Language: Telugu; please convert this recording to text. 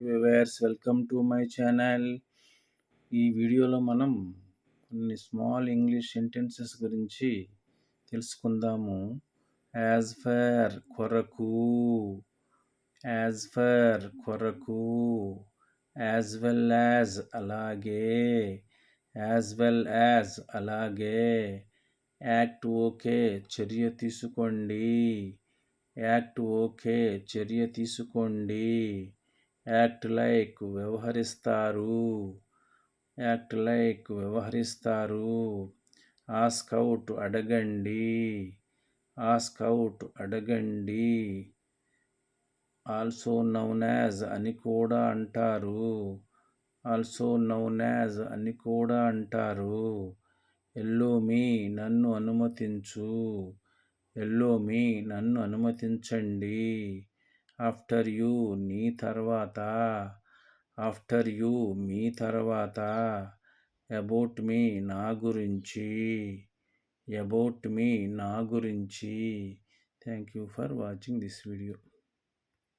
Viewers welcome to my channel. ఈ వీడియోలో మనం కొన్ని స్మాల్ ఇంగ్లీష్ సెంటెన్సెస్ గురించి తెలుసుకుందాము. యాజ్ ఫర్ కొరకు, యాజ్ ఫర్ కొరకు, యాజ్ వెల్ యాజ్ అలాగే, యాజ్ వెల్ యాజ్ అలాగే, యాక్ట్ ఓకే చర్య తీసుకోండి, యాక్ట్ ఓకే చర్య తీసుకోండి, యాక్ట్ లైక్ వ్యవహరిస్తారు, యాక్ట్ లైక్ వ్యవహరిస్తారు, ఆస్క్ అవుట్ అడగండి, ఆస్క్ అవుట్ అడగండి, ఆల్సో నౌన్ యాజ్ అని కూడా అంటారు, ఆల్సో నౌన్ యాజ్ అని కూడా అంటారు, ఎల్లో మీ నన్ను అనుమతించు, ఎల్లో మీ నన్ను అనుమతించండి, ఆఫ్టర్ యూ నీ తర్వాత, ఆఫ్టర్ యూ మీ తర్వాత, అబౌట్ మీ నా గురించి, అబౌట్ మీ నా గురించి. Thank you for watching this video.